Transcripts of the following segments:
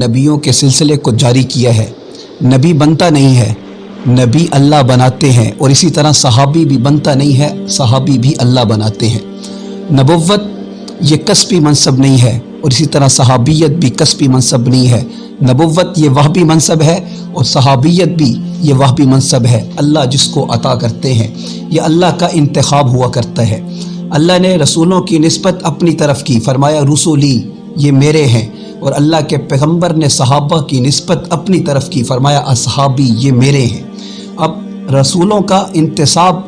نبیوں کے سلسلے کو جاری کیا ہے۔ نبی بنتا نہیں ہے، نبی اللہ بناتے ہیں، اور اسی طرح صحابی بھی بنتا نہیں ہے، صحابی بھی اللہ بناتے ہیں۔ نبوت یہ کسبی منصب نہیں ہے، اور اسی طرح صحابیت بھی کسبی منصب نہیں ہے۔ نبوت یہ وہبی منصب ہے، اور صحابیت بھی یہ وہبی منصب ہے۔ اللہ جس کو عطا کرتے ہیں، یہ اللہ کا انتخاب ہوا کرتا ہے۔ اللہ نے رسولوں کی نسبت اپنی طرف کی، فرمایا رسولی یہ میرے ہیں، اور اللہ کے پیغمبر نے صحابہ کی نسبت اپنی طرف کی، فرمایا اصحابی یہ میرے ہیں۔ اب رسولوں کا انتساب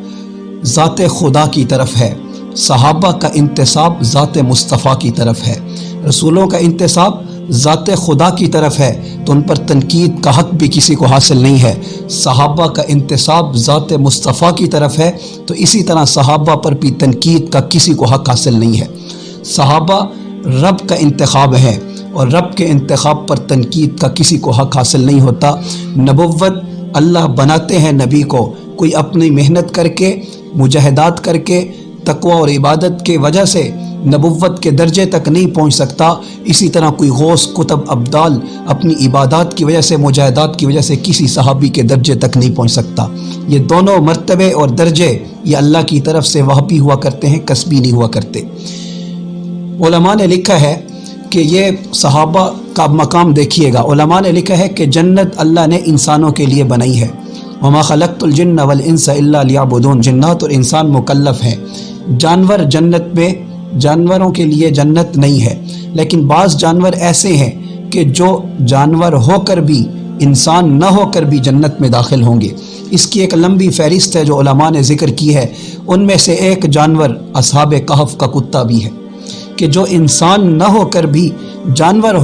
ذات خدا کی طرف ہے، صحابہ کا انتساب ذات مصطفیٰ کی طرف ہے۔ رسولوں کا انتساب ذات خدا کی طرف ہے تو ان پر تنقید کا حق بھی کسی کو حاصل نہیں ہے۔ صحابہ کا انتساب ذات مصطفیٰ کی طرف ہے تو اسی طرح صحابہ پر بھی تنقید کا کسی کو حق حاصل نہیں ہے۔ صحابہ رب کا انتخاب ہے، اور رب کے انتخاب پر تنقید کا کسی کو حق حاصل نہیں ہوتا۔ نبوت اللہ بناتے ہیں نبی کو، کوئی اپنی محنت کر کے، مجاہدات کر کے، تقوی اور عبادت کے وجہ سے نبوت کے درجے تک نہیں پہنچ سکتا۔ اسی طرح کوئی غوث قطب ابدال اپنی عبادات کی وجہ سے، مجاہدات کی وجہ سے کسی صحابی کے درجے تک نہیں پہنچ سکتا۔ یہ دونوں مرتبے اور درجے یہ اللہ کی طرف سے وہبی ہوا کرتے ہیں، کسبی نہیں ہوا کرتے۔ علماء نے لکھا ہے کہ یہ صحابہ کا مقام دیکھیے گا۔ علماء نے لکھا ہے کہ جنت اللہ نے انسانوں کے لیے بنائی ہے۔ وما خلقت الجن والانس الا لیعبدون، جنات اور انسان مکلف ہیں۔ جانور جنت میں، جانوروں کے لیے جنت نہیں ہے، لیکن بعض جانور ایسے ہیں کہ جو جانور ہو کر بھی، انسان نہ ہو کر بھی جنت میں داخل ہوں گے۔ اس کی ایک لمبی فہرست ہے جو علماء نے ذکر کی ہے۔ ان میں سے ایک جانور اصحاب کہف کا کتا بھی ہے، کہ جو انسان نہ ہو کر بھی، جانور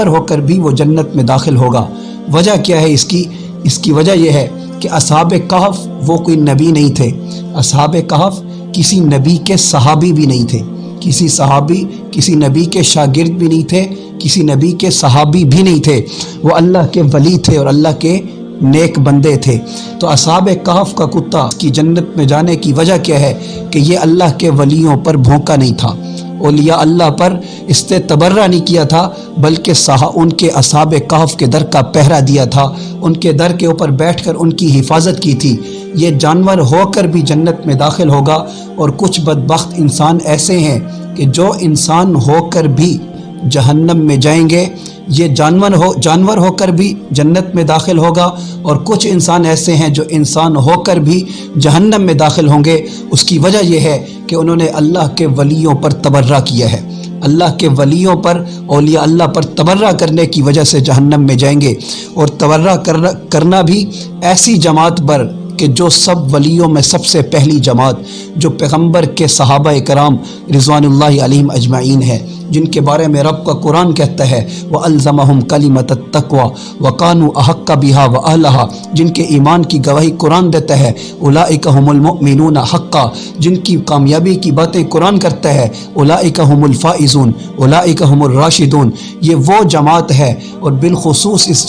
ہو کر بھی وہ جنت میں داخل ہوگا۔ وجہ کیا ہے اس کی وجہ یہ ہے کہ اصحاب کہف وہ کوئی نبی نہیں تھے۔ اصحاب کہف کسی نبی کے صحابی بھی نہیں تھے، کسی نبی کے شاگرد بھی نہیں تھے، کسی نبی کے صحابی بھی نہیں تھے۔ وہ اللہ کے ولی تھے اور اللہ کے نیک بندے تھے۔ تو اصحاب کہف کا کتا کی جنت میں جانے کی وجہ کیا ہے کہ یہ اللہ کے ولیوں پر بھونکا نہیں تھا، اولیاء اللہ پر اس نے تبرہ نہیں کیا تھا، بلکہ ان کے اصحاب کہف کے در کا پہرا دیا تھا، ان کے در کے اوپر بیٹھ کر ان کی حفاظت کی تھی۔ یہ جانور ہو کر بھی جنت میں داخل ہوگا، اور کچھ بدبخت انسان ایسے ہیں کہ جو انسان ہو کر بھی جہنم میں جائیں گے۔ یہ جانور ہو کر بھی جنت میں داخل ہوگا، اور کچھ انسان ایسے ہیں جو انسان ہو کر بھی جہنم میں داخل ہوں گے۔ اس کی وجہ یہ ہے کہ انہوں نے اللہ کے ولیوں پر تبرہ کیا ہے۔ اللہ کے ولیوں پر، اولیاء اللہ پر تبرہ کرنے کی وجہ سے جہنم میں جائیں گے۔ اور تبرہ کرنا بھی ایسی جماعت پر کہ جو سب ولیوں میں سب سے پہلی جماعت، جو پیغمبر کے صحابہ کرام رضوان اللہ علیہم اجمعین ہے، جن کے بارے میں رب کا قرآن کہتا ہے وَأَلْزَمَهُمْ كَلِمَةَ التَّقْوَى وَكَانُوا أَحَقَّ بِهَا وَأَهْلَهَا، جن کے ایمان کی گواہی قرآن دیتا ہے أُولَئِكَ هُمُ الْمُؤْمِنُونَ حَقًّا، جن کی کامیابی کی باتیں قرآن کرتا ہے أُولَئِكَ هُمُ الْفَائِزُونَ أُولَئِكَ هُمُ الرَّاشِدُونَ۔ یہ وہ جماعت ہے، اور بالخصوص اس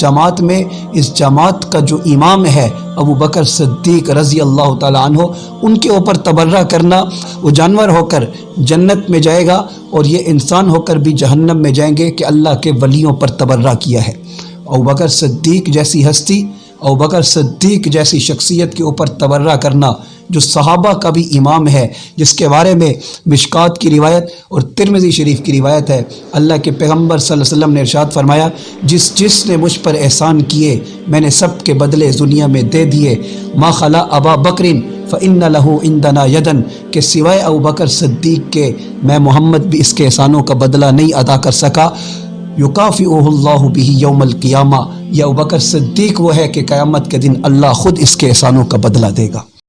جماعت کا جو امام ہے ابو بکر صدیق رضی اللہ تعالی عنہ، ان کے اوپر تبرہ کرنا، وہ جانور ہو کر جنت میں جائے گا اور یہ انسان ہو کر بھی جہنم میں جائیں گے کہ اللہ کے ولیوں پر تبرہ کیا ہے۔ ابو بکر صدیق جیسی ہستی، ابو بکر صدیق جیسی شخصیت کے اوپر تبرہ کرنا، جو صحابہ کا بھی امام ہے، جس کے بارے میں مشکات کی روایت اور ترمذی شریف کی روایت ہے، اللہ کے پیغمبر صلی اللہ علیہ وسلم نے ارشاد فرمایا جس نے مجھ پر احسان کیے میں نے سب کے بدلے دنیا میں دے دیے، ما خلا ابا بکرن فإن له عندنا یدن، کہ سوائے ابو بکر صدیق کے میں محمد بھی اس کے احسانوں کا بدلہ نہیں ادا کر سکا۔ یکافئہ اللہ بہ یوم القیامہ، یہ ابو بکر صدیق وہ ہے کہ قیامت کے دن اللہ خود اس کے احسانوں کا بدلہ دے گا۔